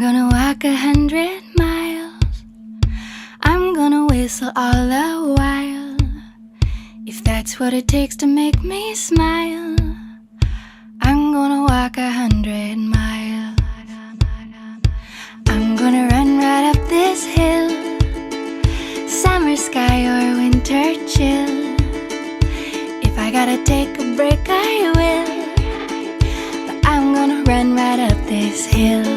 gonna walk 100 miles. I'm gonna whistle all the while. If that's what it takes to make me smile, I'm gonna walk 100 miles. I'm gonna run right up this hill, summer sky or winter chill. If I gotta take a break, I will, but I'm gonna run right up this hill.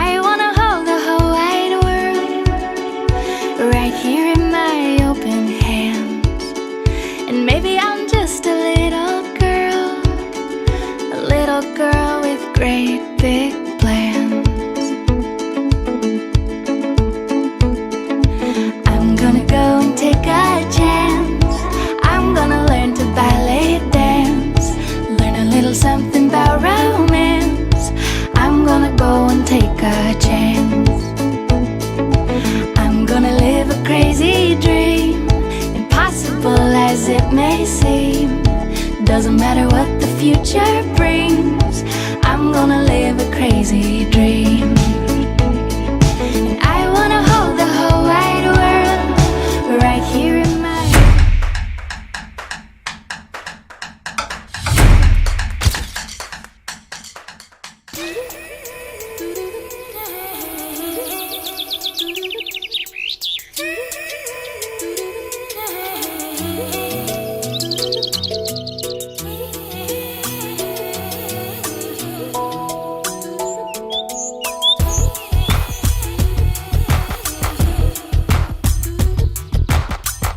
I wanna hold the whole wide world right here in my open hands. And maybe I'm just a little girl with great big plans. I'm gonna go and take a chance. I'm gonna learn to ballet dance, learn a little something about romance. I'm gonna go and take a chance. I'm gonna live a crazy dream, impossible as it may seem. Doesn't matter what the future brings, I'm gonna live a crazy dream. And I wanna hold the whole wide world right here in my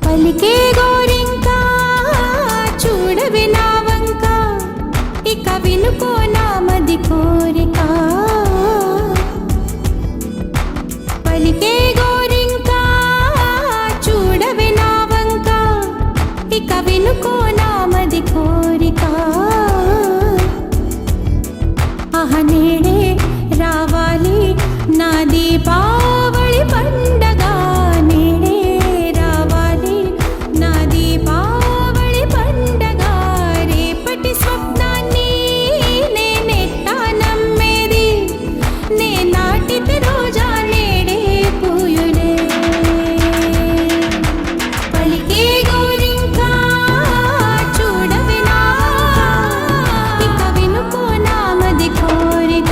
పలికే గోరింకా చూడవే నా వంక, ఇక వినుకో నా మది కోరిక. పలికే గోరింకా చూడవే నా వంక, ఇక వినుకో నా మది కోరిక. ఆహ నేడే రావాలి నా దీపావళి పండగ, నేడే రావాలి నా దీపావళి పండగ. రేపటి స్వప్నాన్ని నేనెట్టా నమ్మేది, నే నాటితే రోజా నేడే పూయులే. పలికే గోరింకా చూడవే నా వంక, ఇక వినుకో నా మది కోరిక.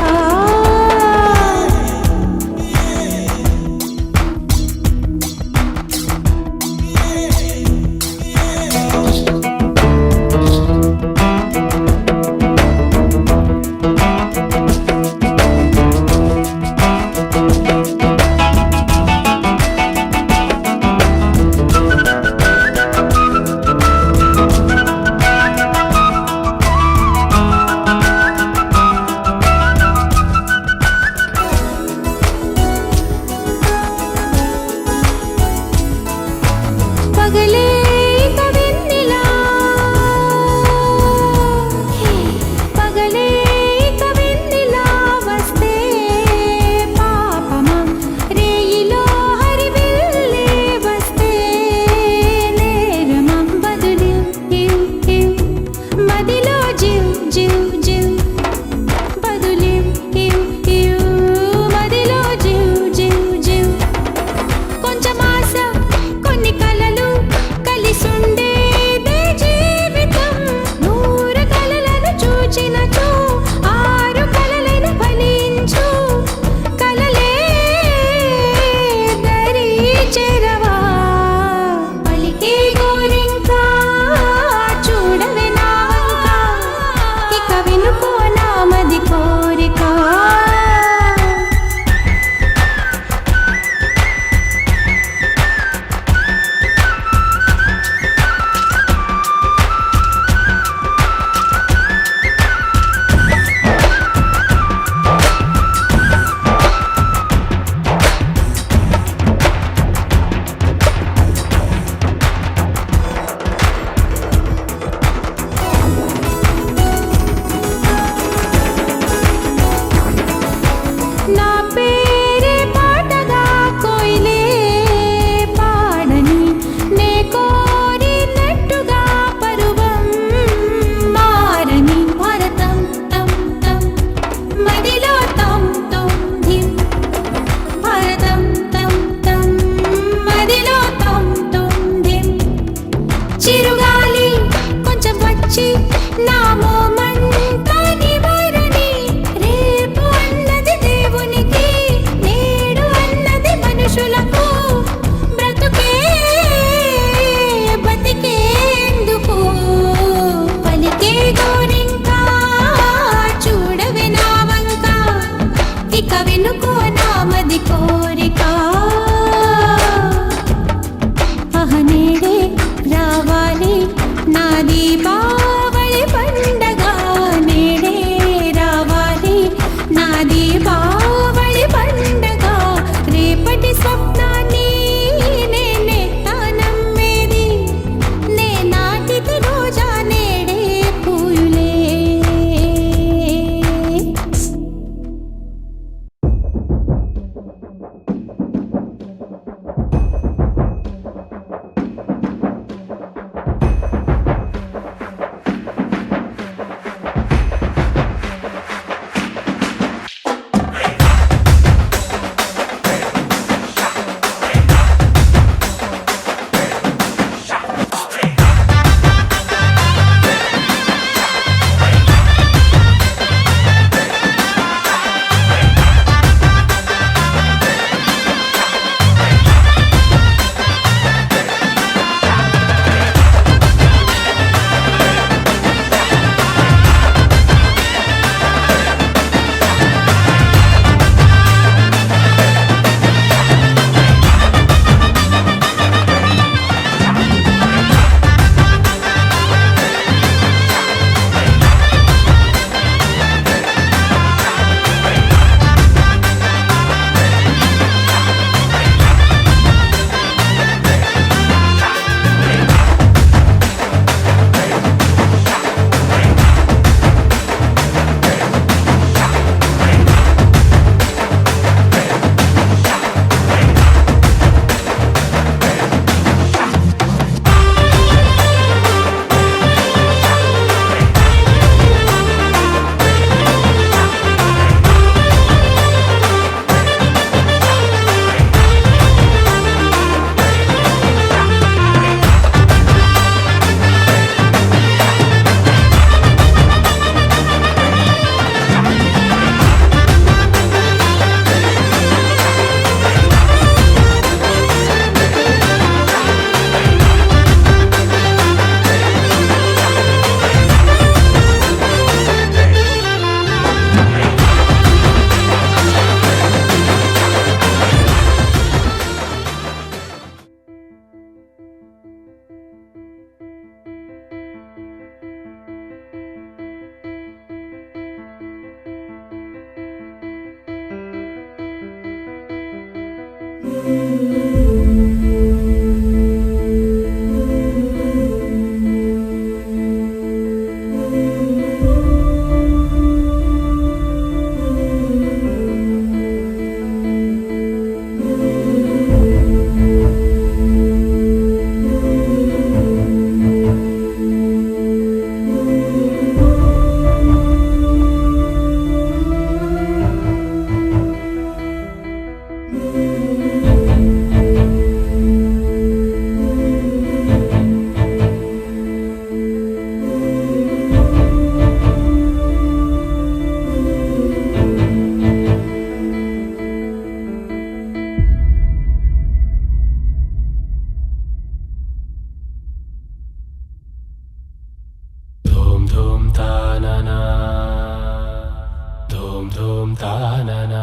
धूम तानना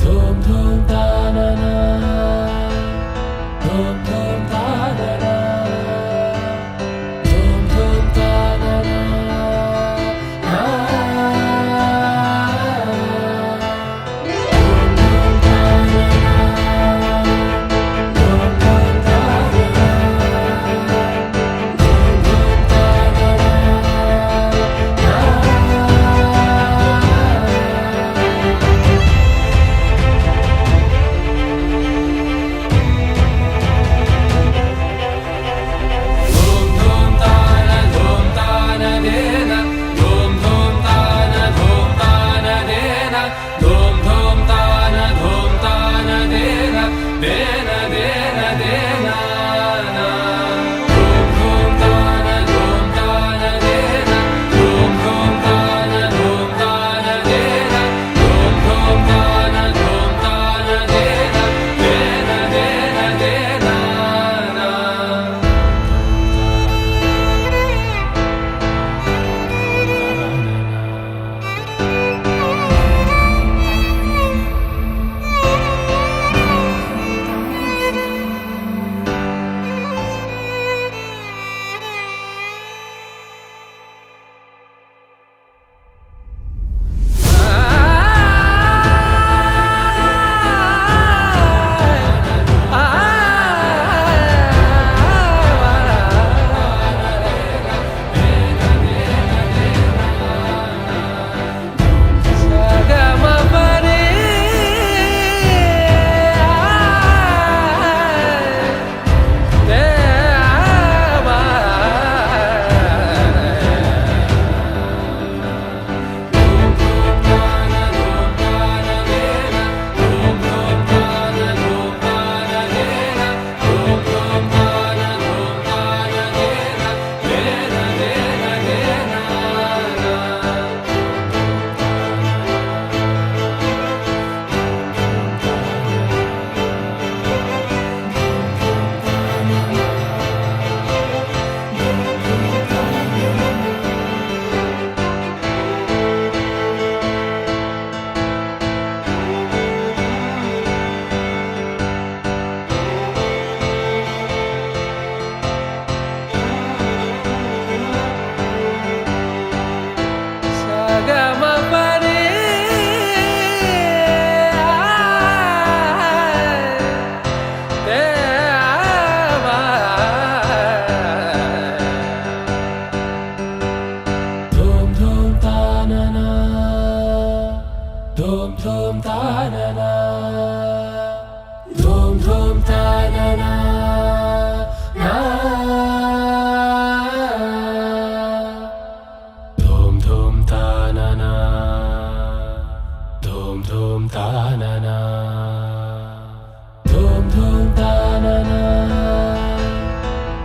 धूम धूम तानना धूम धूम तानना धूम धूम तानना धूम धूम तानना धूम धूम तानना धूम धूम तानना धूम धूम तानना धूम धूम तानना धूम धूम तानना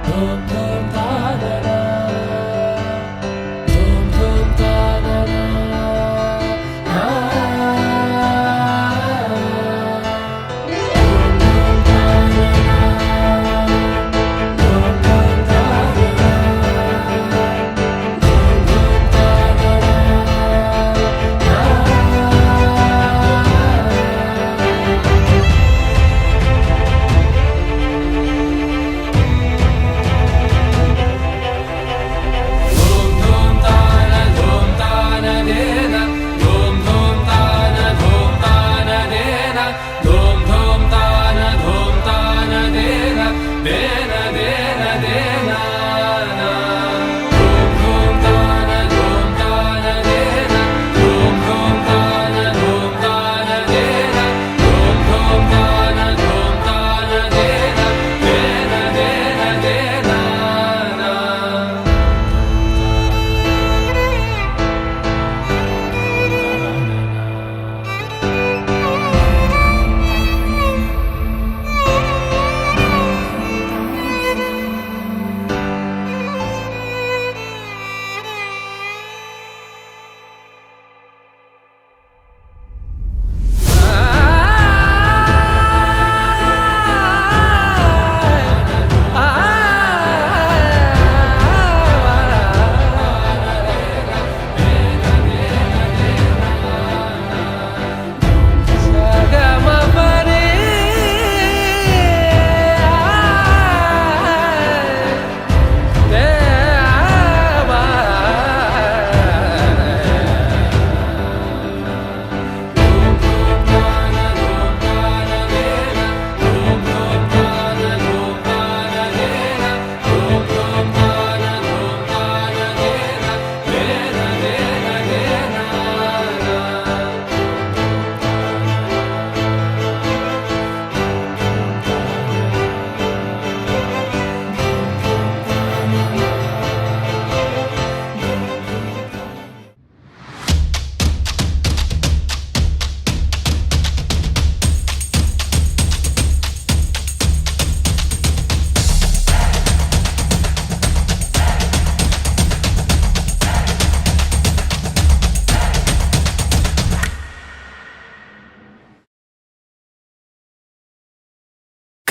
धूम धूम तानना धूम धूम तानना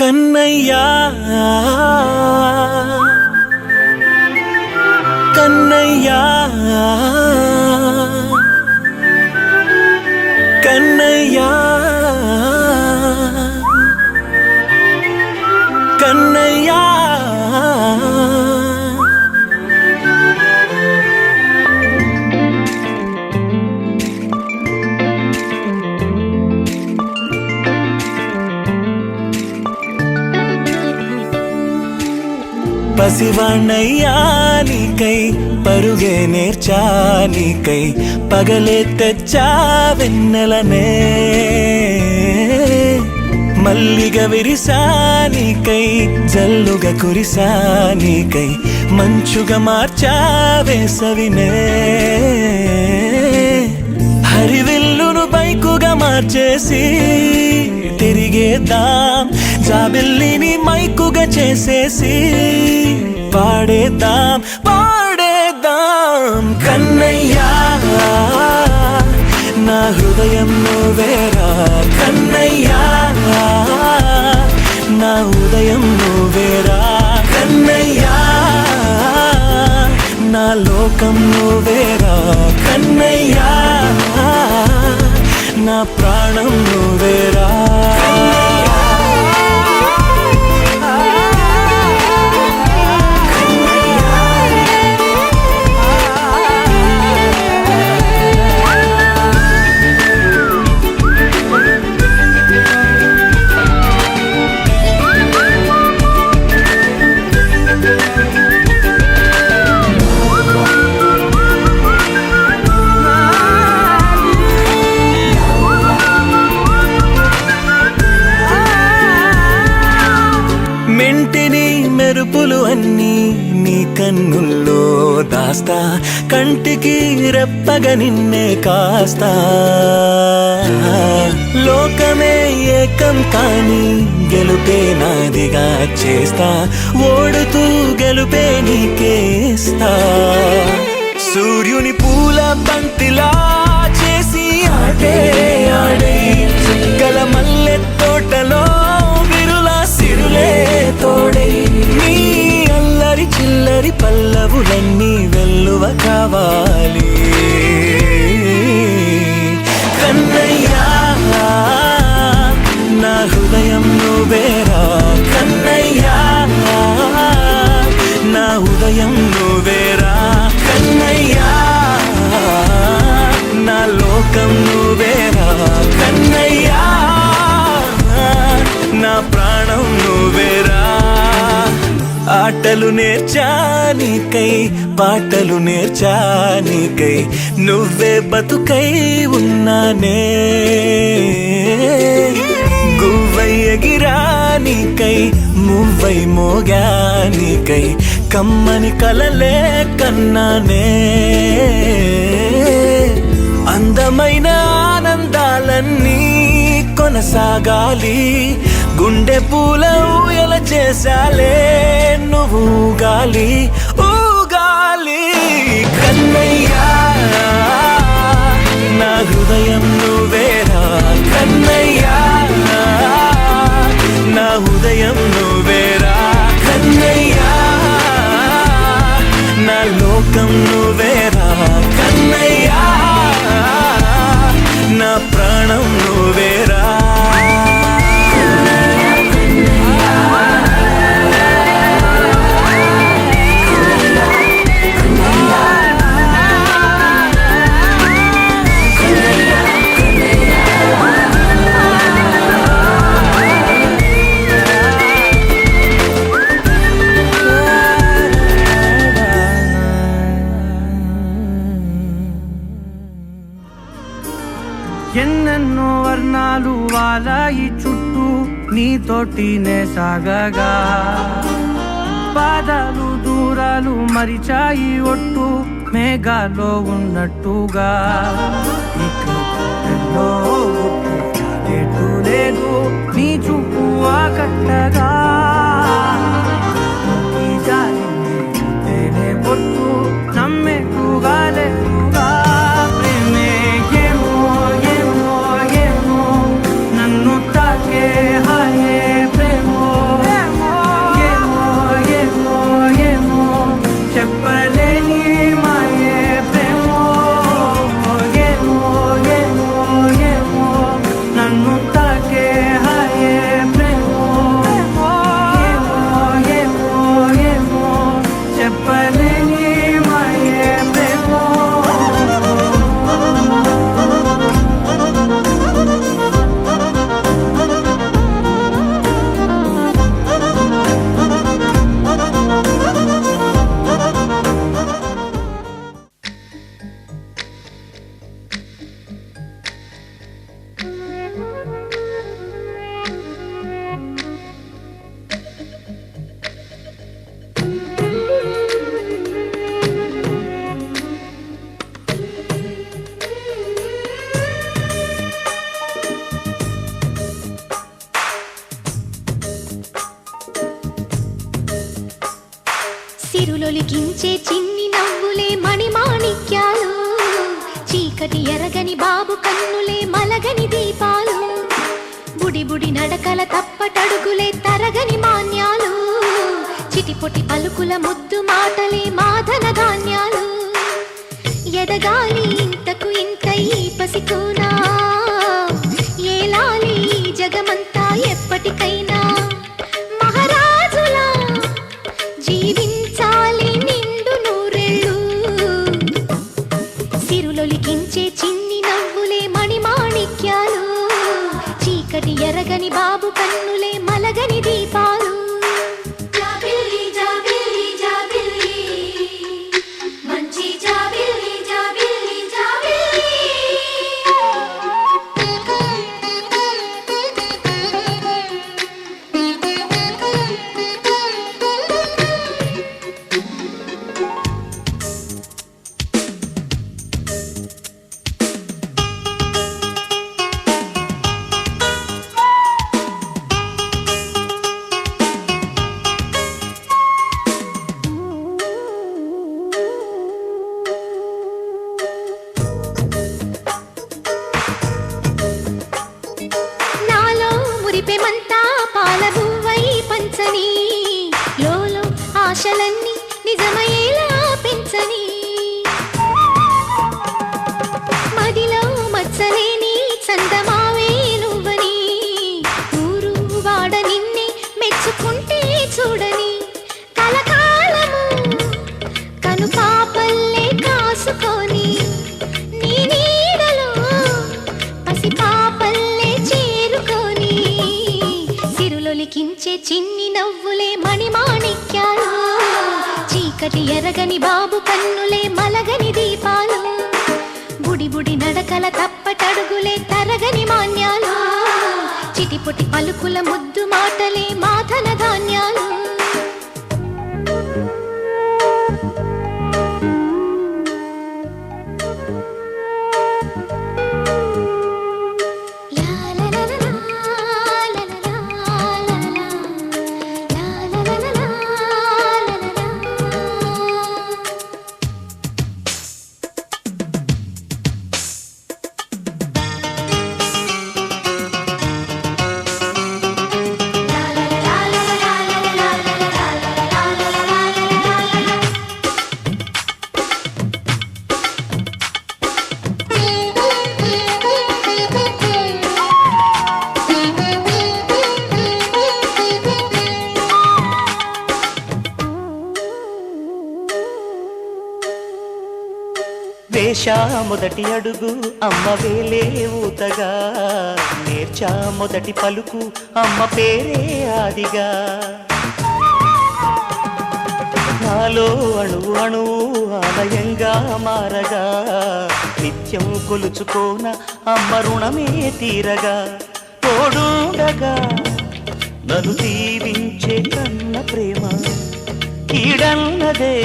కన్నయ్యా కన్నయ్యా కన్నయ్యా కన్నయ్యా పసివాణ్ణయ్యా నీకై పరుగే నేర్చా నీకై పగలే తెచ్చా వెన్నెలనే మల్లిగ విరిసా నీకై జల్లుగా కురిసా నీకై మంచుగా మార్చా వేసవినే హరివిల్లును బైకుగా మార్చేసి తిరిగేద్దాం జాబిల్లిని మైకుగా చేసేసి పాడేద్దాం పాడేద్దాం కన్నయ్యా నా హృదయం నువ్వేరా కన్నయ్యా నా ఉదయం నువ్వేరా కన్నయ్యా నా లోకం నువ్వేరా కన్నయ్యా నా ప్రాణం నువ్వేరా మెంటిని మెరుపులు అన్నీ నీ కన్నుల్లో దాస్తా కంటికి రెప్పగా నిన్నే కాస్తా లోకమే ఏకం కాని గెలుపే నాదిగా చేస్తా ఓడుతూ గెలుపే నీకేస్తా సూర్యుని పూల బంతిలా చేసి ఆడే ఆడే చుక్కల మల్లె తోటలో సిరులే తోడే నీ అల్లరి చిల్లరి పల్లవులన్నీ వెల్లువ కావాలి కన్నయ్యా నా హృదయం నువ్వేరా కన్నయ్యా నా ఉదయం నువ్వేరా కన్నయ్యా నా లోకం నువ్వేరా కన్నయ్యా నా ప్రాణం నువ్వేరా ఆటలు నేర్చా నీకై పాటలు నేర్చా నీకై నువ్వే బతుకై ఉన్నానే గువ్వై ఎగిరా నీకై మువ్వై మోగా నీకై కమ్మని కలలే కన్నానే అందమైన ఆనందాలన్నీ కొనసాగాలి గుండె పూల ఊయల చేసాలే నువ్వు ఊగాలి ఊగాలి కన్నయ్యా నా హృదయం నువ్వేరా కన్నయ్యా నా ఉదయం నువ్వేరా కన్నయ్యా నా లోకం నువ్వేరా కన్నయ్యా నా ప్రాణం నువ్వేరా ఎన్నెన్నో వర్ణాలు వాలాయి చుట్టూ నీతోటినే సాగగా పాదాలు దూరాలు మరిచాయి ఒట్టు మేఘాలో ఉన్నట్టుగా ఇక ఎన్నో గుర్తు లేదు నీ చూపు ఆకట్టగా ఈ జాలినే పొట్టు నమ్మేట్టుగా లేదుగా ప్రేమే ఏమో ఏమో ఏమో నన్ను తాకే హాయే ప్రేమో సిరులొలికించే చిన్ని నవ్వులే మణిమాణిక్యాలు చీకటి ఎరగని బాబు కన్నులే మలగని దీపాలు బుడి బుడి నడకల తప్పటడుగులే తరగని మాన్యాలు చిటిపొటి పలుకుల ముద్దు మాటలే మాధన ధాన్యాలు ఎదగాలి ఇంతకు ఇంత ఈ పసికోనా ఏలాలి జగమంతా ఎప్పటికైనా మహారాజులా జీవించాలి నిండు నూరేళ్ళు సిరులొలికించే చిన్ని నవ్వులే మణిమాణిక్యాలు చీకటి ఎరగని బాబు కన్నులే మలగని దీపాలు జాబిల్లి జాబిల్లి జాబిల్లి మంచి జాబిల్లి జాబిల్లి జాబిల్లి నాలో మురిపెమంతా పాలబువ్వై పంచని లోలో ఆశలన్నీ నిజమయ్యేలా పెంచని మదిలో మచ్చలేని చందమావే నువ్వని ఊరు వాడ నిన్నే మెచ్చుకుంటే చూడని కలకాలము కను పాపల్లే కాసుకొని నీ నీడలో పసి పాపల్లే చేరుకొని సిరులొలికించే చిన్ని నవ్వులే మణిమాణిక్యాలు చీకటి ఎరగని బాబు కన్నులే మలగని దీపాలు బుడి బుడి నడకల తప్పటడుగులే తరగని మాన్యాలు చిటిపొటి పలుకుల ముద్దు మాటలే మాధన ధాన్యాలు వేశా మొదటి అడుగు అమ్మ వేలే ఊతగా నేర్చా మొదటి పలుకు అమ్మ పేరే ఆదిగా నాలో అణువు అణువు ఆలయంగా మారగా నిత్యం కొలుచుకోన అమ్మ రుణమే తీరగా తోడుండగా నన్ను దీవించే కన్న ప్రేమ కీడన్నదే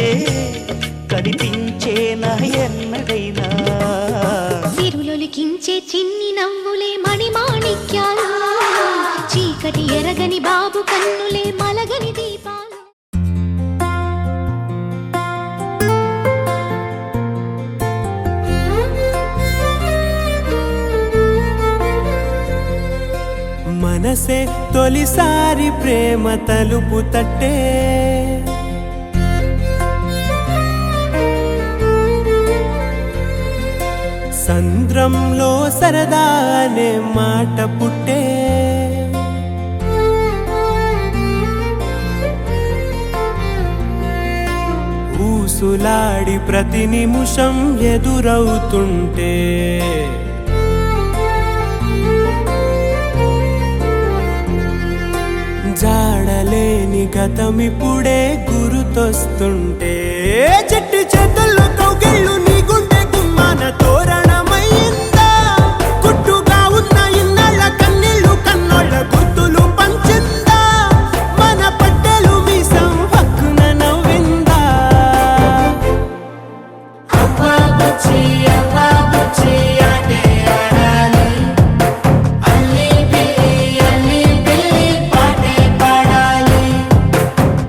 కనిపించేనా ఎన్నడైనా సిరులొలికించే చిన్ని నవ్వులే మణిమాణిక్యాలు చీకటి ఎరగని బాబు కన్నులే మలగని దీపాలు మనసే తొలిసారి ప్రేమ తలుపు తట్టే సంద్రంలో సరదా అనే మాట పుట్టే ఊసులాడి ప్రతి నిమిషం ఎదురవుతుంటే జాడలేని గతమిప్పుడే గుర్తొస్తుంటే చెట్టు చేతుల్లో కౌగిళ్ళు నీ గుండె గుమ్మాన తోరణమైందా గుట్టుగా ఉన్న ఇన్నాళ్ళ కన్నీళ్ళు కన్నోళ్ళ గుర్తులు పంచిందా మన పట్టెలు మీసం హక్కున నవ్విందా అవ్వా బుచ్చి ఆటే ఆడాలి అల్లి బిల్లి పాటే పాడాలి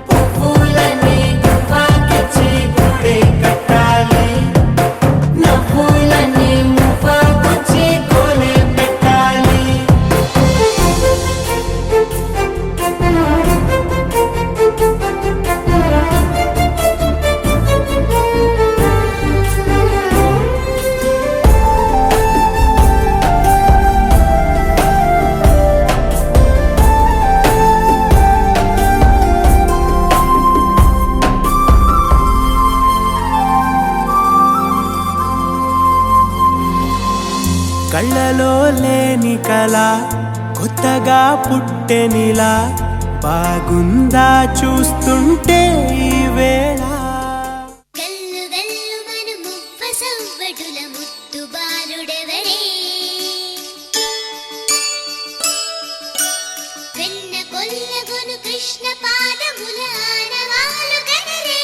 పువ్వులన్నీ గువ్వాకిచ్చి కళ్ళలో లేని కళ కొత్తగా పుట్టెనిలా బాగుందా చూస్తుంటే ఈ వేళ గల్లు గల్లు మను ముప్ప సవ్వడుల ముత్తు బాలుడెవరే వెన్న కొల్లగొను కృష్ణ పాదముల ఆనవాలు గనరే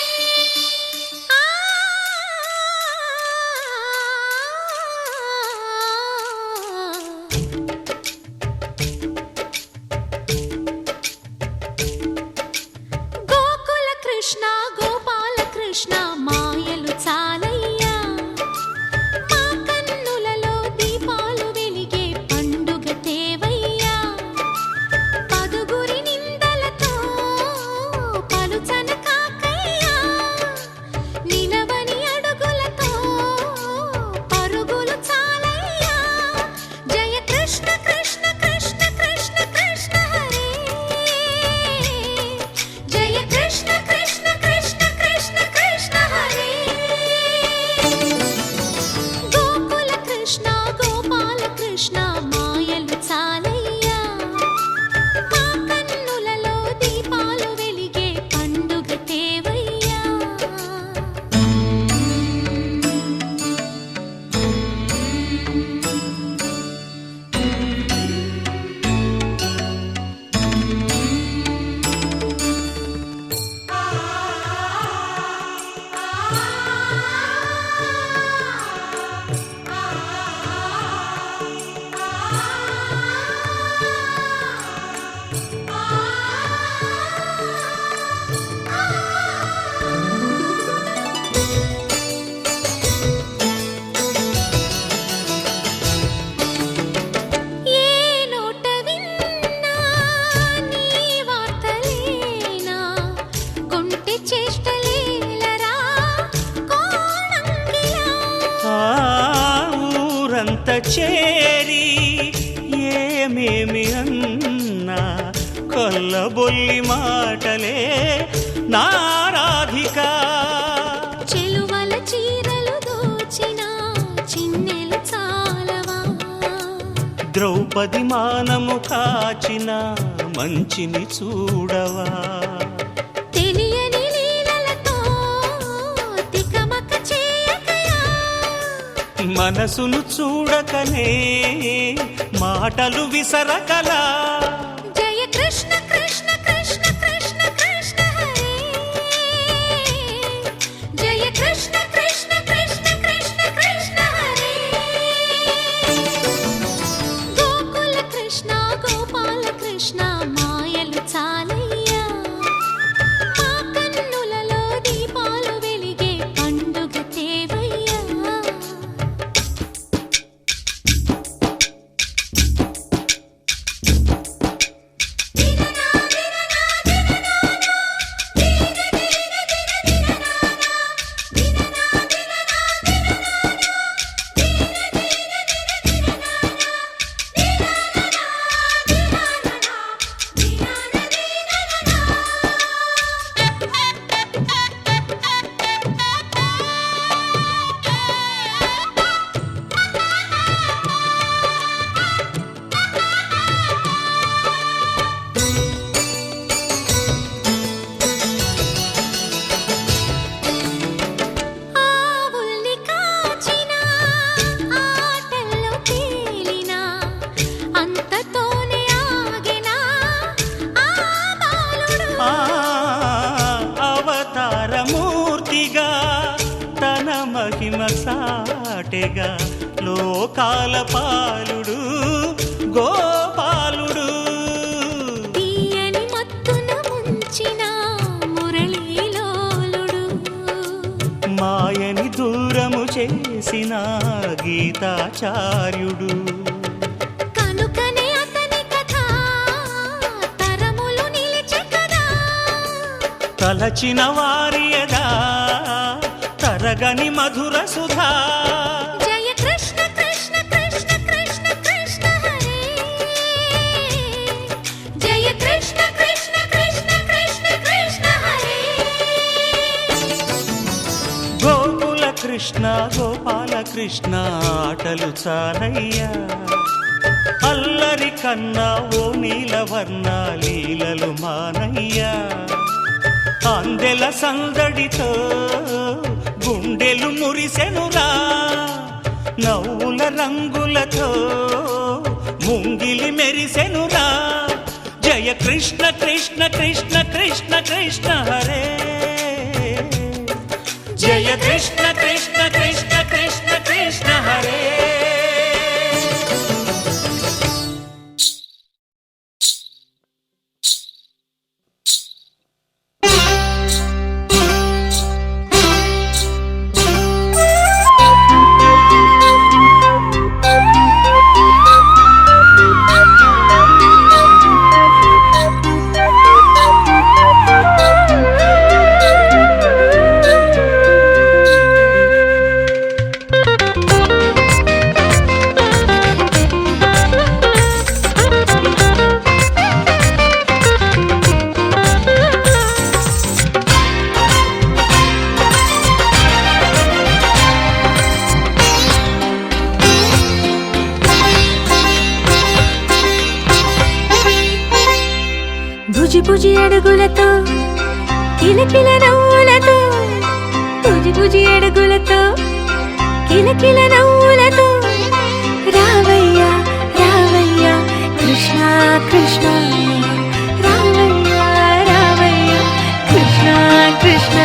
గోకుల కృష్ణ గోపాల కృష్ణ మాయలు చాలయ్యా మా కన్నులలో దీపాలు వెలిగే పండుగ తేవయ్యా పదుగురి నిందలతో పలుచన కాకయ్యా నిలవని అడుగులతో పరుగులు చాలయ్యా జయ కృష్ణ కృష్ణ కృష్ణ కృష్ణ కృష్ణ హరే జయ కృష్ణ కృష్ణ కృష్ణ కృష్ణ కృష్ణ హరే గోకుల కృష్ణ గోపాల కృష్ణ మాయలు చాలయ్యా మా కన్నులలో దీపాలు వెలిగే పండుగ తేవయ్యా ఏ నోట విన్నా నీ వార్తలేనా కొంటె చేష్టలేలరా కోణంగిలా ఆ ఊరంత చేరి ఏమేమి అన్నా కొల్లబొల్లి మాటలే నారాధిక చెలువల చీరలు దోచిన చిన్నెలు చాలవా ద్రౌపది మానము కాచిన మంచిని చూడవా తెలియని లీలలతో తికమక చేయకయా మనసును చూడకనే మాటలు విసరకలా జయ కృష్ణ కృష్ణ కృష్ణ కృష్ణ కృష్ణ హరే జయ కృష్ణ కృష్ణ కృష్ణ కృష్ణ కృష్ణ హరే గోకుల కృష్ణ గోపాల కృష్ణ మాయలు చాలయ్యా మా కన్నులలో దీపాలు వెలిగే పండుగ తేవయ్యా ఆవుల్ని కాచిన ఆటల్లో తేలిన అంతతోనే ఆగిన ఆ బాలుడు ఆ అవతారమూర్తిగా తన మహిమ సాటెగా లోకాల పాలుడు గోపాలుడు తీయని మత్తున ముంచిన మురళీలోలుడు మాయని దూరము చేసిన గీతాచార్యుడు కనుకనే అతని కథ తరములు నిలిచె కదా తలచిన వారియదా తరగని మధుర సుధా జయ కృష్ణ కృష్ణ కృష్ణ కృష్ణ కృష్ణ హరే జయ కృష్ణ కృష్ణ కృష్ణ కృష్ణ కృష్ణ హరే గోకుల కృష్ణ గోపాల కృష్ణ కృష్ణ ఆటలు చాలయ్యా అల్లరి కన్నా ఓ నీలవర్ణ లీలలు మానయ్యా అందెల సందడితో గుండెలు మురిసెనురా నవ్వుల రంగులతో ముంగిలి మెరిసెనురా జయ కృష్ణ కృష్ణ కృష్ణ కృష్ణ కృష్ణ హరే జయ కృష్ణ కృష్ణ కృష్ణ కృష్ణ కృష్ణ హరే బుజి బుజి అడుగులతో కిలకిల నవ్వులతో బుజి బుజి అడుగులతో కిలకిల నవ్వులతో రావయ్యా రావయ్యా కృష్ణ కృష్ణ రావయ్యా రావయ్యా కృష్ణ కృష్ణ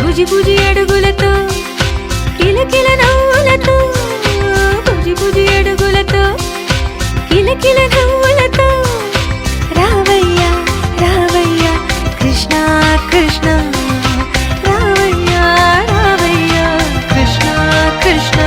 బుజి బుజి అడుగులతో కిలకిల నవ్వులతో బుజి బుజి అడుగులతో కిలకిల నవ్వులతో రావయ్యా రావయ్యా కృష్ణ కృష్ణ రావయ్యా రావయ్యా కృష్ణ కృష్ణ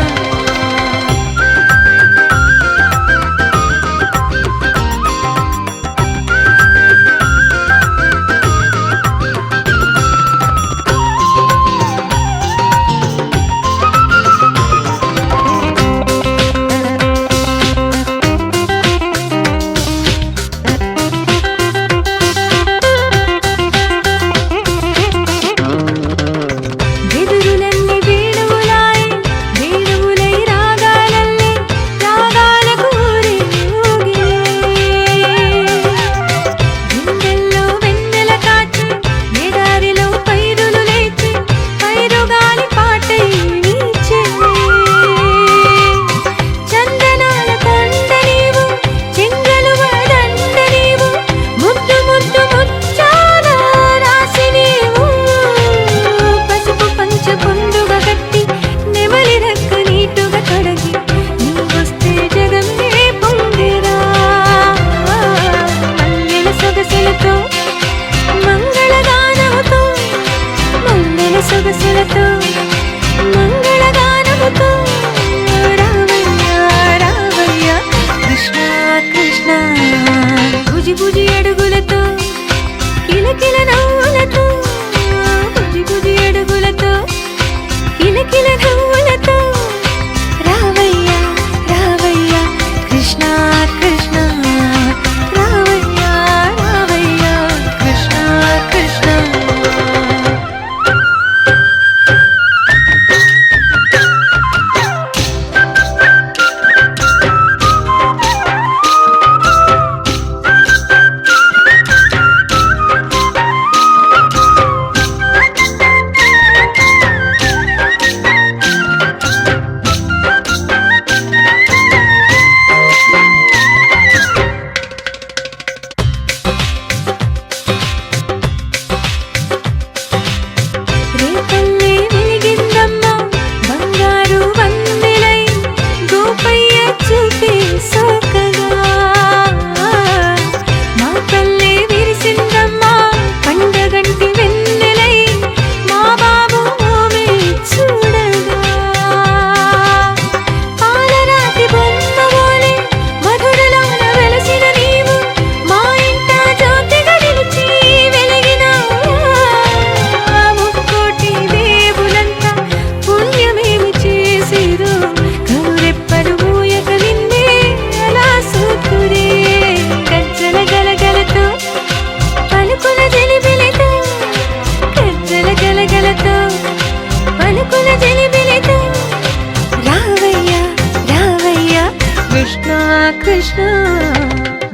కృష్ణ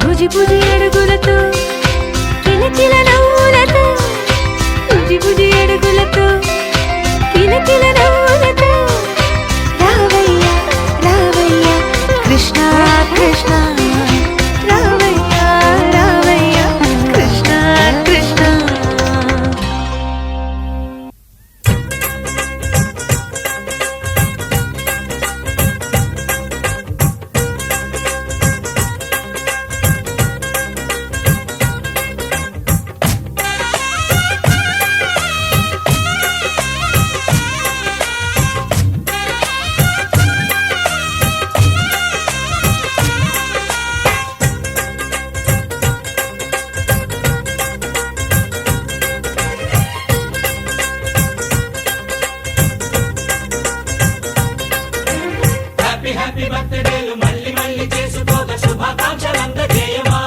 భుజి భుజి అడుగులతో కిలకిల నవ్వులతో భుజి భుజి అడుగులతో కిలకిల నవ్వులతో రావయ్య రావయ్య కృష్ణ కృష్ణ రావయ్య రావయ్య కృష్ణ కృష్ణ. హ్యాపీ హ్యాపీ బర్త్డేలు మళ్ళీ మళ్ళీ చేసుకోక శుభాకాంక్షలందజేయమా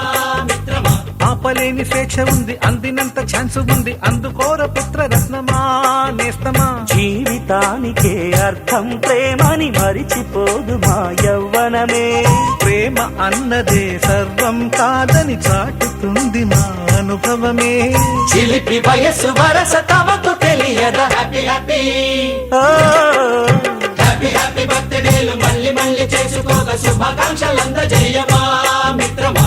మిత్రమా. ఆపలేని స్వేచ్ఛ ఉంది, అందినంత ఛాన్స్ ఉంది, అందుకోర పుత్ర రత్నమా నేస్తమా. జీవితానికే అర్థం ప్రేమని మరిచిపోదు మా యవ్వనమే. ప్రేమ అన్నదే సర్వం కాదని చాటుతుంది మా అనుభవమే. చిలిపి వయస్సు వరస తమకు తెలియదా. హ్యాపీ హ్యాపీ ఓ, హ్యాపీ హ్యాపీ బర్త్డేలు మళ్ళీ మళ్ళీ చేసుకోక శుభాకాంక్షలందజేయమా మిత్రమా.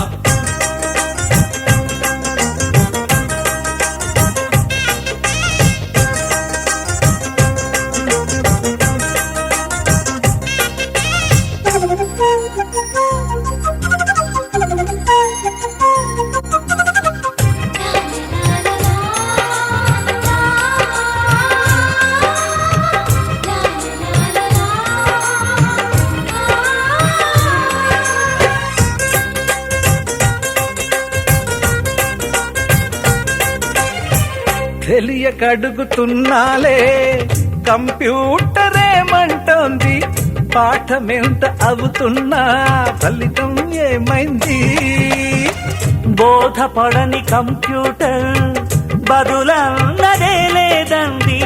తెలియక అడుగుతున్నాలే కంప్యూటర్ ఏమంటోంది, పాఠమెంత అవుతున్నా ఫలితం ఏమైంది. బోధపడని కంప్యూటర్ బదులన్నదే లేదండి.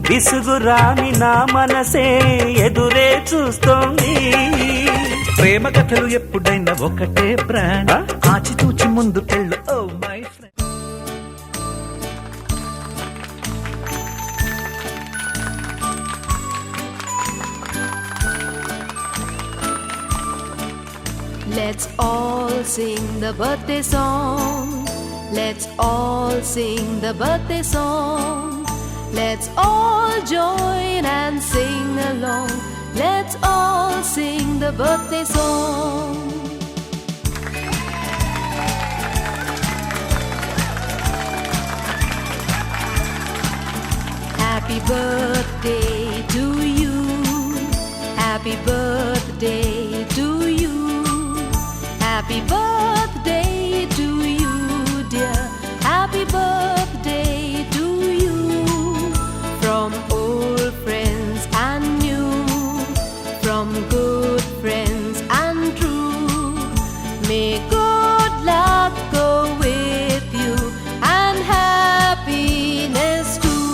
విసుగురాని నా మనసే ఎదురే చూస్తోంది. ప్రేమ కథలు ఎప్పుడైనా ఒకటే బ్రాండ్, ఆచితూచి ముందుకెళ్ళు oh my friend. Let's all sing the birthday song. Let's all sing the birthday song. Let's all join and sing along. Let's all sing the birthday song. Happy birthday to you. Happy birthday to you. Happy birthday to you, dear. Happy birthday to you. From old friends and new, from good friends and true. May good luck go with you and happiness too.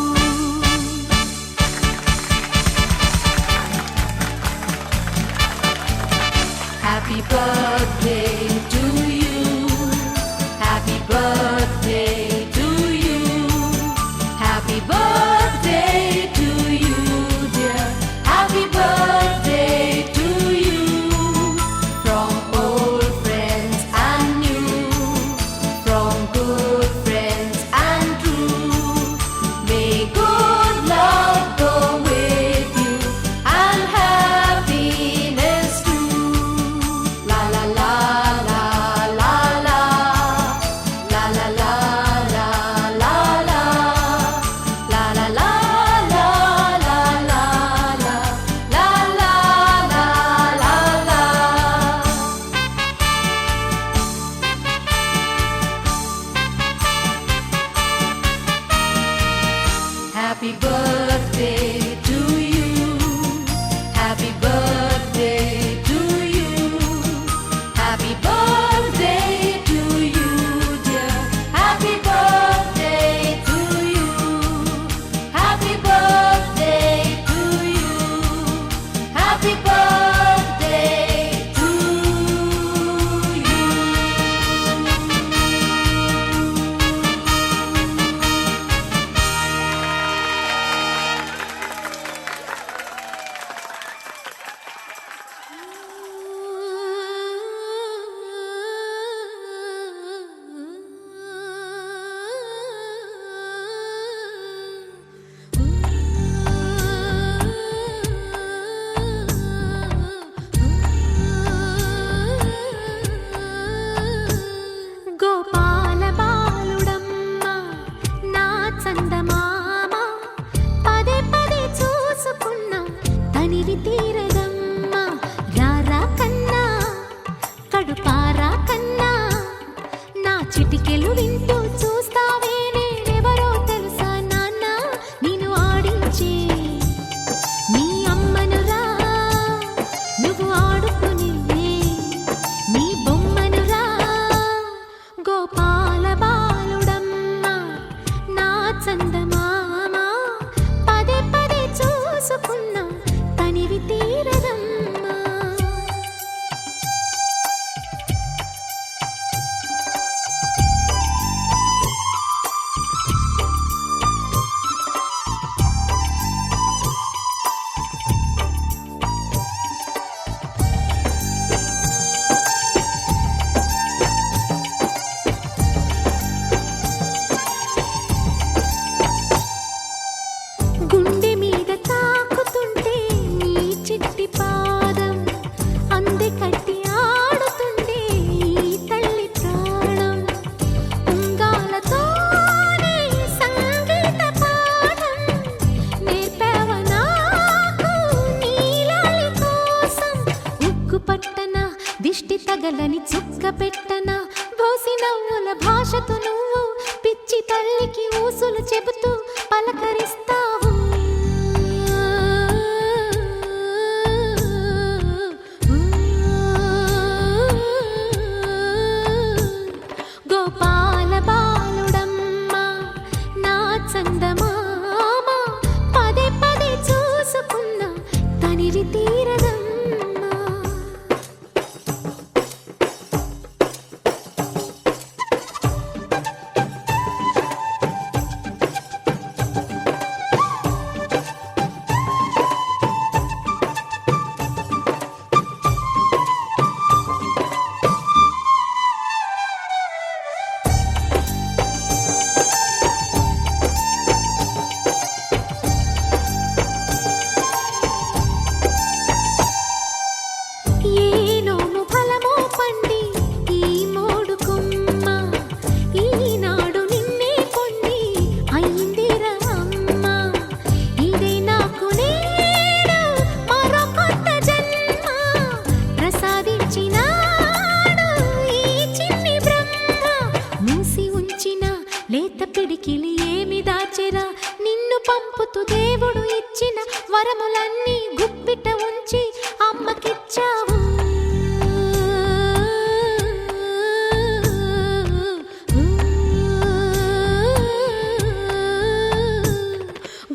Happy birthday to you. Happy birthday to you. Happy birthday to you, dear. Happy birthday to you. From old friends and new, from good friends and true. May good luck go with you and happiness too. La la la la. కడుపారా కన్నా నా చిటికెలు వింటూ చూస్తావే నేనెవరో తెలుసా నాన్న నేను ఆడించే నీ అమ్మనురా నువ్వు ఆడుకుని నీ బొమ్మనురా గోపాల బాలుడమ్మ నా చందమామ పదే పదే చూసుకున్నా తనివి తీరదమ్మా గుండె మీద తాకుతుంటే నీ చిట్టి పాదం అంది కట్టి ఆడుతుంటే ఈ తల్లి ప్రాణం ఉంగాలతోనే సంగీత పాఠం నేర్పావ నాకు నీలాలి కోసం ఉక్కు పట్టన దిష్టి తగలని చుక్క పెట్టన బోసి నవ్వుల భాషతో నువ్వు పిచ్చి తల్లికి ఊసులు చెబుతూ పలకరిస్తావు గోపాల బాలుడమ్మ నా చందమామ పదే పదే చూసుకున్నా తనివి తీరదమ్మా ఏ నోము ఫలమో పండి ఈ మోడు కొమ్మ ఈనాడు నిన్నే పొంది అయిందిరా అమ్మ ఇదే నాకు నేడు మరో కొత్త జన్మ ప్రసాదించినాడు ఈ చిన్ని బ్రహ్మ మూసి ఉంచిన లేత పిడికిలి ఏమి దాచెరా నిన్ను పంపుతూ దేవుడు ఇచ్చిన వరములన్నీ గుప్పిట ఉంచి అమ్మకిచ్చావు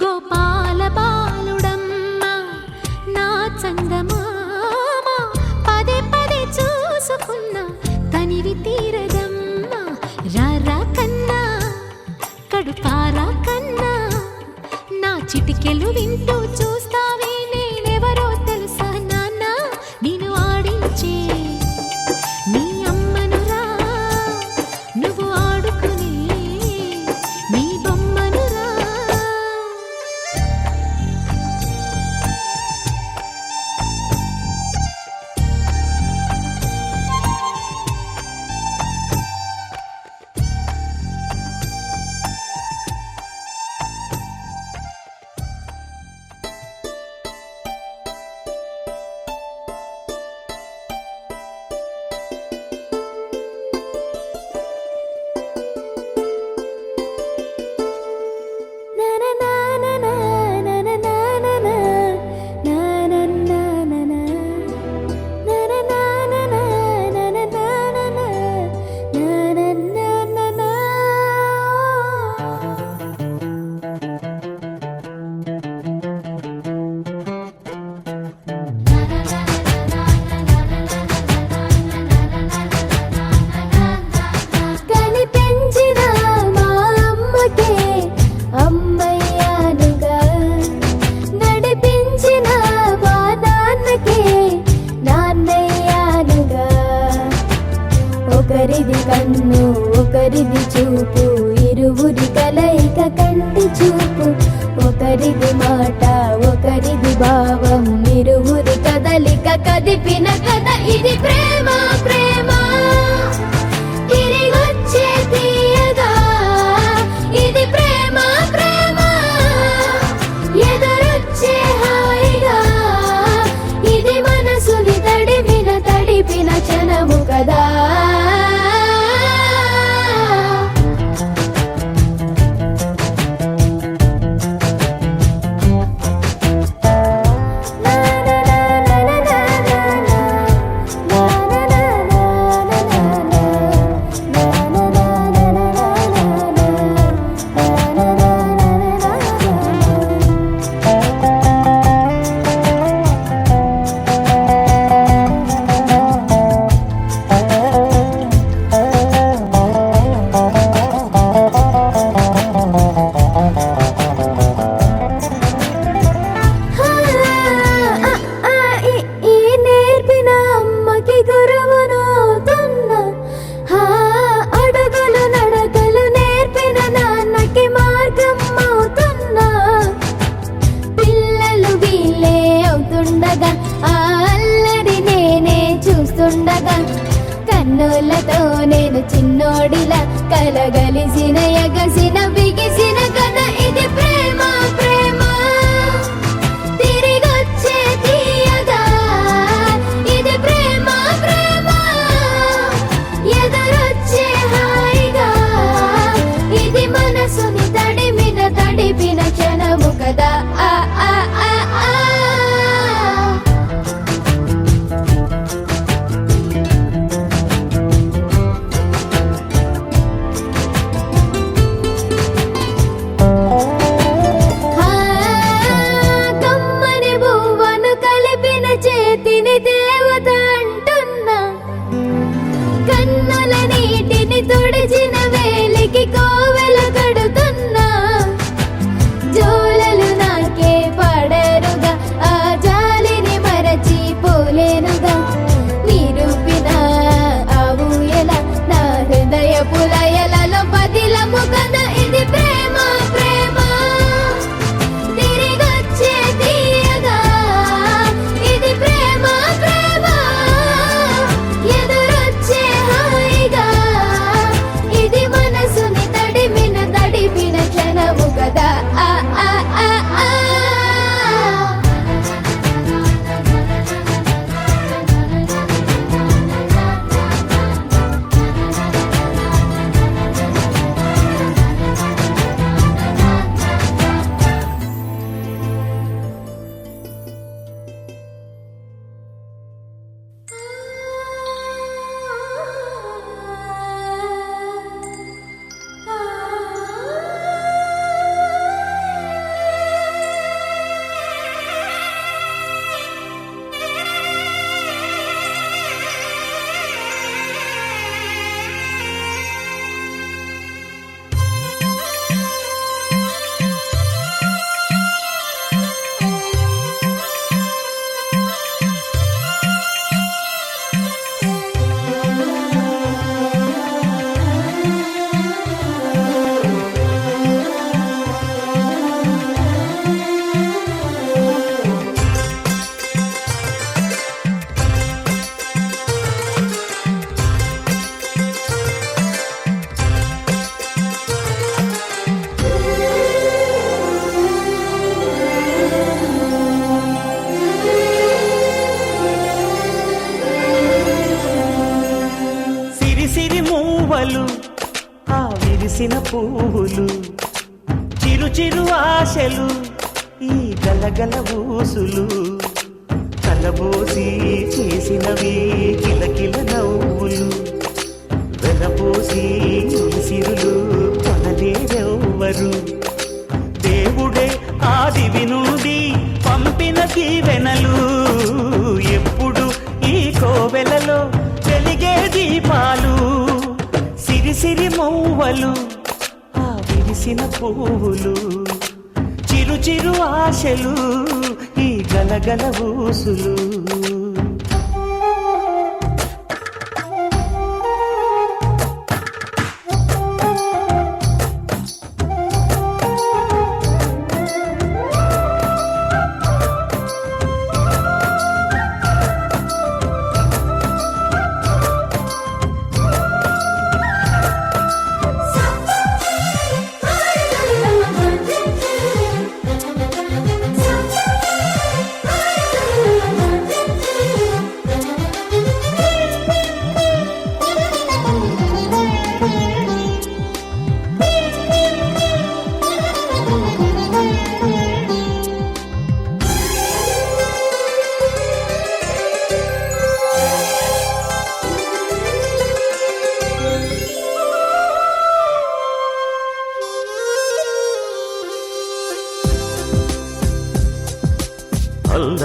గోపాల బాలుడమ్మ నా చందమామ పదే పదే చూసుకున్నా తనివి తీరదమ్మా రారా కన్నా కడుపారా కన్నా నా చిటికెలు వింటూ చూస్తావే నేనెవరో తెలుసా నాన్న నేను ఆడించే నీ అమ్మనురా నువ్వు ఆడుకునే నీ బొమ్మనురా కనిపించిన మా అమ్మకే అమ్మయ్యానుగా నడిపించిన మా నాన్నకే నాన్నయ్యానుగా ఒకరిది కన్ను ఒకరిది చూపు ఇరువురి కలయిక కంటి చూపు ఒకరిది మాట ఒకరిది భావం ఇరువురి కదలిక కదిపిన కథ ఇది ప్రేమ ప్రేమ తిరిగొచ్చే తీయగా ఇది ప్రేమ ప్రేమ ఎదురొచ్చే హాయిగా ఇది మనసుని తడిపిన క్షణము కద కదా. నేర్పిన అమ్మకి గురువునవుతున్నా. అడుగులు నడకలు నేర్పిన నాన్నకి మార్గం అవుతున్నా. పిల్లలు వీళ్ళే అవుతుండగా ఆ అల్లరి నేనే చూస్తుండగా కన్నులతో నేను చిన్నోడిలా కలగలిసిన ఎగసిన బిగిసిన కథ ఇది ప్రేమ ప్రేమ తిరిగొచ్చే తీయగా. ఇది ప్రేమ ప్రేమ ఎదురొచ్చే హాయిగా. ఇది మనసుని తడిపిన క్షణము కదా. ఆ ఆ ఆ ఆ కమ్మని బువ్వను కలిపిన చేతిని దేవత అంటున్నా. కన్నుల నీటిని తుడిచిన వేలికి కోవెల కడుతున్నా. జోలలు నాకే పడరుగా ఆ జాలిని మరచి పోలేనుగా. నిరూపిన ఆ ఊయల నా హృదయ పులయలలో పదిలము కదా. ఇది ప్రేమ ప్రేమ తిరిగొచ్చే తీయగా. ఇది ప్రేమ ప్రేమ ఎదురొచ్చే హాయిగా. ఇది మనసుని తడిపిన క్షణము కదా. ఆ ఆ ఆ ఆ సిరి మూవలు ఆ విరిసిన పువ్వులు చిరు చిరు ఆశలు ఈ గలగల ఊసులు కలబోసి చేసినవి కిలకిల నవ్వులు వెలబోసి సిరులు కొనలేరెవ్వరు. దేవుడే ఆదివి నుండి పంపిన దీవెనలు ఎప్పుడు ఈ కోవెలలో వెలిగే దీపాలు. సిరి మౌవలు ఆ విరిసిన పువ్వులు చిరు చిరు ఆశలు ఈ గలగల ఊసులు.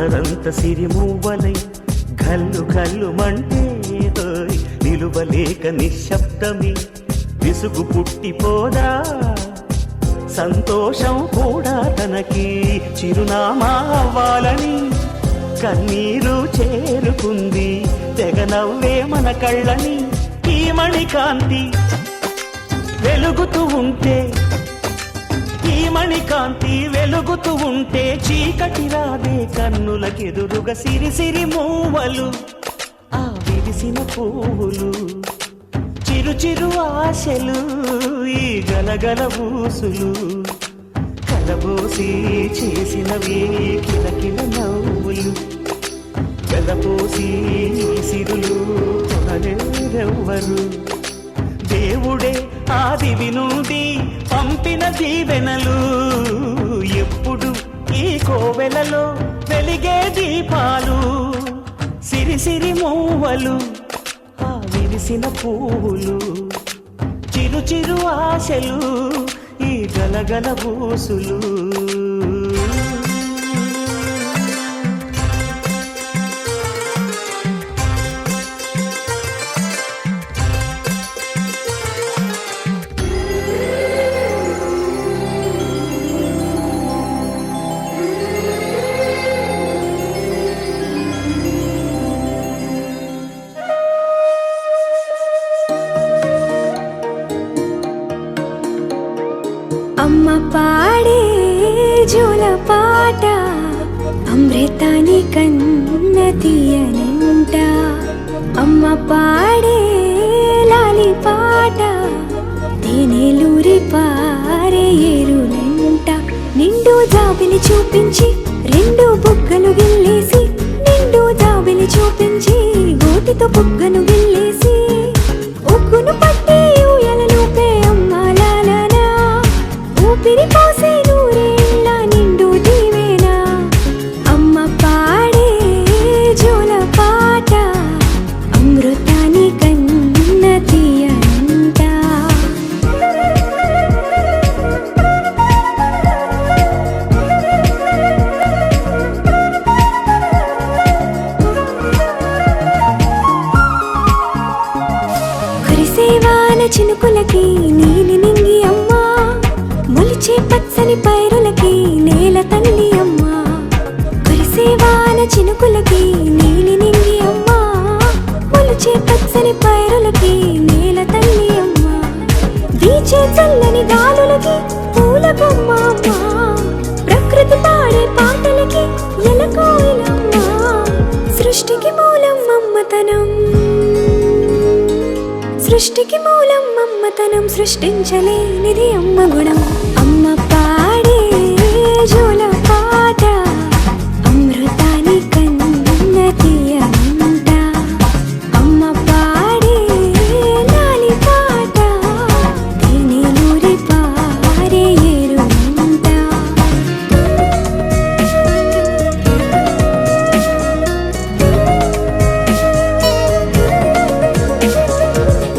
కొండలంత సిరిమూవలై గల్లు గల్లు మంటే హోయ్ నిలువలేక నిశ్శబ్దమి విసుగు పుట్టిపోదా సంతోషం కూడా తనకి చిరునామా అవ్వాలని కన్నీరు చేరుకుంది తెగ నవ్వే మన కళ్ళని ఈ మణికాంతి వెలుగుతూ ఉంటే ఈ మణికాంతి వెలుగుతూ ఉంటే చీకటి రాదే కన్నులకెదురుగా సిరి సిరి మూవలు ఆ విరిసిన పువ్వులు చిరు చిరు ఆశలు ఈ గలగల ఊసులు కలబోసి చేసినవి కిలకిల నవ్వులు వెలపోసి సిరులు కొనలేరెవ్వరు దేవుడే ఆదివి నుండి పంపిన దీవెనలు ఎప్పుడు ఈ కోవెలలో వెలిగే దీపాలు సిరి సిరి మూవలు ఆ విరిసిన పువ్వులు చిరు చిరు ఆశలు ఈ గలగల ఊసులు అమ్మ పాడే జోల పాట అమృతాని కన్న తీయనంట అమ్మ పాడే లాలి పాట తేనెలూరి పారే ఏరులంట నిండు జాబిలి చూపించి రెండు బుగ్గలు గిల్లేసి నిండు జాబిలి చూపించి గోటితో బుగ్గను గిల్లేసి ఉగ్గును పట్టి ఊయలలోపే అమ్మ లాలనా ఊపిరి పోసే నూరేళ్ళ నిండు దీవేనా అమ్మ పాడే జోల పాట అమృతాని కన్న తీయనంట కురిసేవాన చినుకులకి నీలి నింగి అమ్మా మొలిచే పచ్చని పైరులకి నేల తల్లి అమ్మా కురిసేవాన చినుకులకి నీలి నింగి అమ్మా మొలిచే పచ్చని పైరులకి నేల తల్లి అమ్మా వీచే చల్లని గాలులకి పూల బొమ్మ అమ్మా ప్రకృతి పాడే పాటలకి ఎలకోయిలమ్మా సృష్టికి మూలం మమ్మతనం సృష్టికి మూలం మమ్మతనం సృష్టించలేనిది అమ్మ గుణం అమ్మ పాడే జోల పాట అమృతాని కన్న తీయనంట అమ్మ పాడే లాలి పాట తేనెలూరి పారే ఏరులంట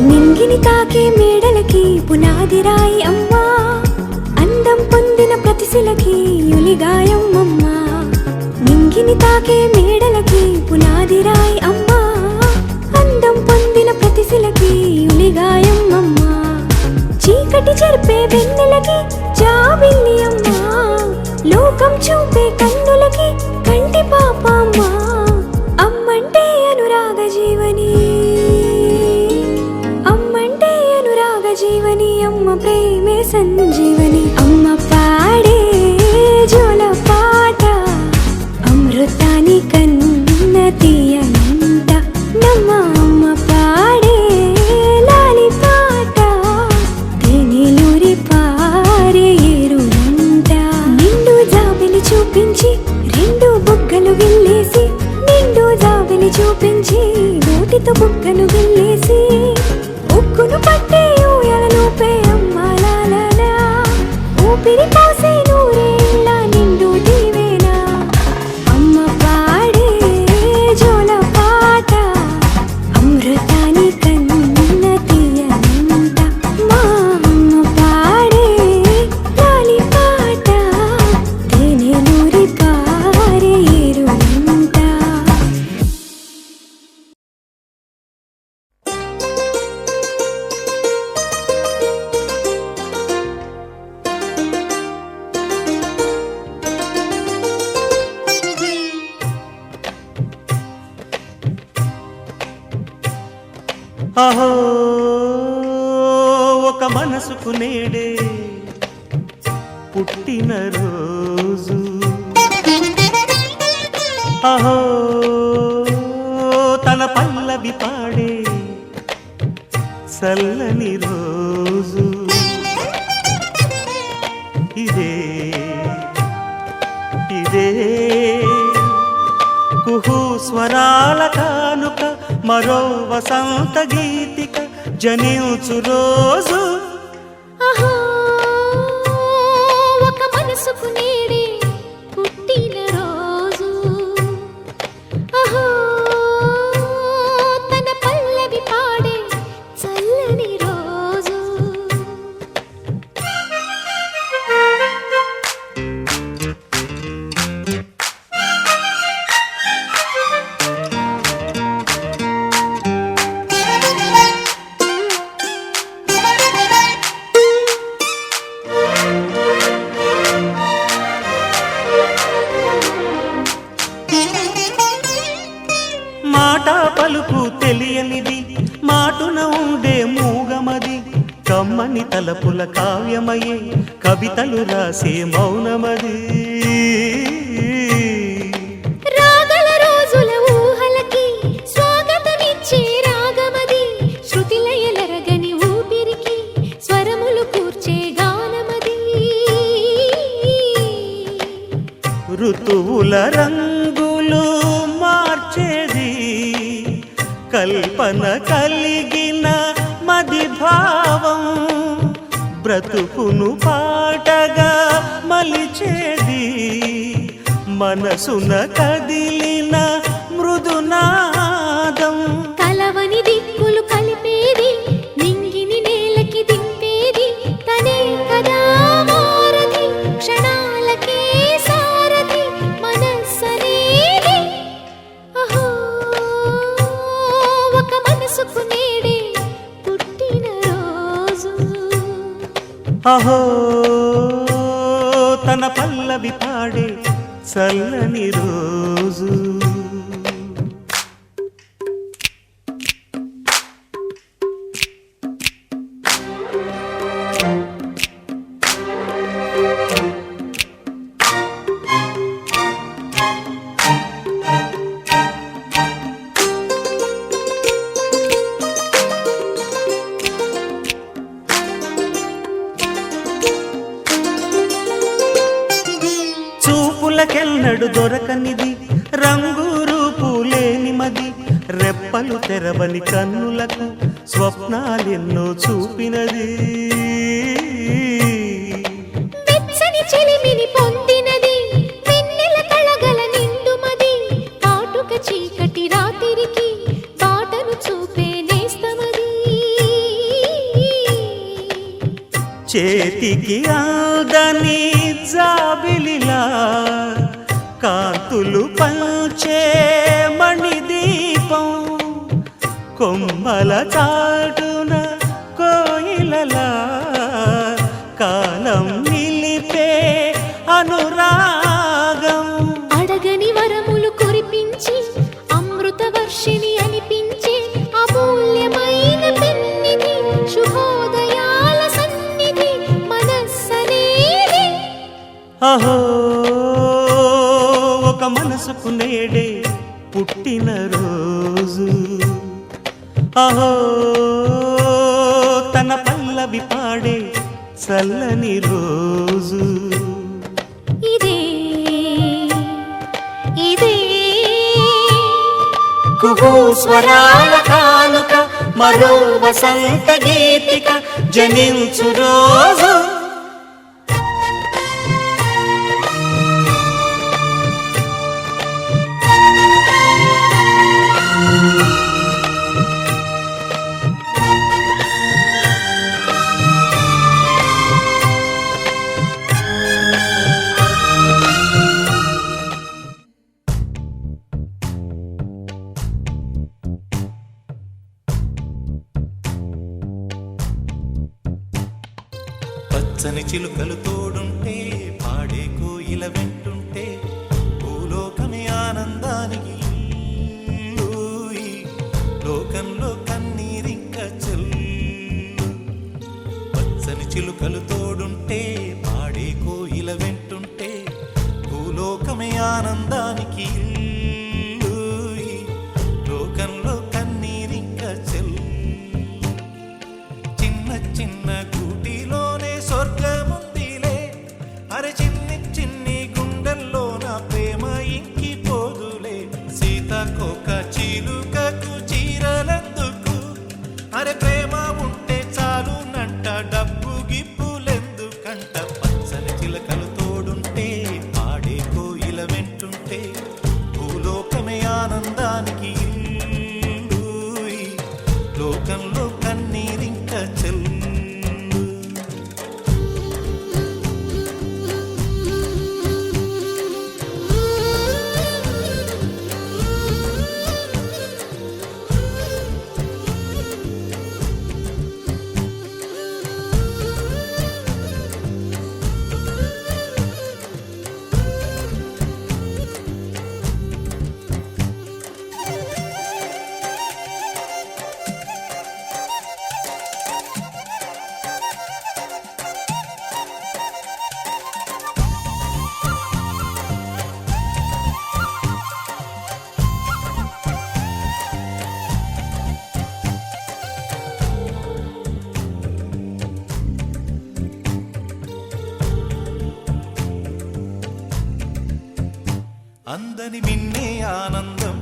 నింగిని తాకే మేడలకి పునాది రాయి అమ్మా అందం పొందిన ప్రతిశిలకి యులిగాయం అమ్మా నింగిని తాకే మేడలకి పునాది రాయి అమ్మా అందం పొందిన ప్రతిశిలకి యులిగాయం అమ్మా చీకటి చెరిపే వెన్నెలకి జాబిల్లి అమ్మా లోకం చూపే కన్నులకి కంటి పాప అమ్మా అమ్మంటే అనురాగ జీవని అమ్మంటే అనురాగ జీవని అమ్మ ప్రేమే సంజీవని అమ్మ పాడే జోల పాట అమృతాని కన్న తీయనంట నమ్మ అమ్మ పాడే లాలి పాట తేనెలూరి పారే ఏరులంట నిండు జాబిలి చూపించి రెండు బుగ్గలు గిల్లేసి నిండు జాబిలి చూపించి నోటితో బుగ్గను గిల్లేసి ఉక్కును పట్టే ఊయలలోపే అమ్మ లాలనా ఊపిరి పోసే నూరేళ్ళ నిండు దీవేనా అమ్మ పాడే జోల పాట అమృతాని కన్న తీయనంట మా అమ్మ పాడే లాలి పాట తేనెలూరి పారే ఏరులంట అహో ఒక మనసుకు నేడే పుట్టిన రోజు అహో తన పల్లవి పాడే చల్లని రోజు ఇదే ఇదే కుహు స్వరాల కానుక మరో వసంత గీతిక జనించు రోజు అహో ఒక మనసుకు నేడే పుట్టిన రోజు అహో తన పల్లవి పాడే చల్లని రోజు మాట పలుకు తెలియనిది మాటున ఉండే మూగమది కమ్మని తలపుల కావ్యమయే కవితలు రాసే మౌనమది రాగల రోజుల ఊహలకి స్వాగతమిచ్చే రాగమది శృతిలయలరగని ఊపిరికి స్వరములు కూర్చే గానమది ఋతువుల రంగులు మార్చేది కల్పన కలిగిన మది భావం బ్రతుకును పాటగా మలిచేది మనసున కదిలిన మృదునాదం కలవని దిక్కులు కలిపేది నింగిని నేలకి దింపేది తనే కదా మారది క్షణాలకే సారథి మనస్సనేది అహో ఒక మనసుకు నేడే పుట్టిన రోజు అహో తన పల్లవి పాడే చల్లని రోజు చూపులకెన్నడు దొరకనిది రంగు రూపు లేని మది రెప్పలు తెరవని కన్నులకు స్వప్నాలెన్నో చూపినది వెచ్చని చెలిమిని పొందినది వెన్నెల కళగల నిండుమది కాటుక చీకటి రాత్రికి బాటను చూపే నేస్తమది చేతికి ఆదని జాబిలిలా కాంతులు పంచే మణిదీపం కొమ్మల చాటున కోయిలలా కాలం నిలిపే అనురాగం అడగని వరములు కురిపించి అమృత వర్షిణి అనిపించే అమూల్యమైన పెన్నిధి శుభోదయాల సన్నిధి మనస్సనేది అహో ఒక మనసుకు నేడే పుట్టిన రోజు అహో తన పల్లవి పాడే చల్లని రోజు ఇదే ఇదే కుహు స్వరాల కానుక మరో వసంత గీతిక జనించు రోజు పచ్చని చిలుకలు తోడుంటే పాడే కోయిల వెంటుంటే భూలోకమే ఆనందానికి లోకంలో కన్నీరింక చెల్లు పచ్చని చిలుకలు తోడుంటే పాడే కోయిల వెంటుంటే భూలోకమే ఆనందానికి ఇల్లు. ఈ లోకంలో కన్నీరింక చెల్లు చిన్న చిన్న గూటిలోనే స్వర్గముందిలే అరే చిన్ని చిన్ని గుండెల్లో నా ప్రేమ ఇంకిపోదులే సీతకోక చిలుకకు చీరలందుకు అరే ప్రేమ ఉంటే చాలునంట డబ్బు గిప్పులెందుకంట పచ్చని చిలకలు తోడుంటే పాడే కోయిల వెంటుంటే భూలోకమే ఆనందానికి ఇల్లు. ఈ లోకంలో కన్నీరింక చెల్లు అందని మిన్నే ఆనందం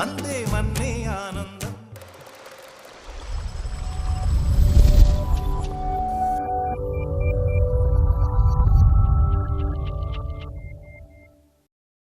అందే మన్నే ఆనందం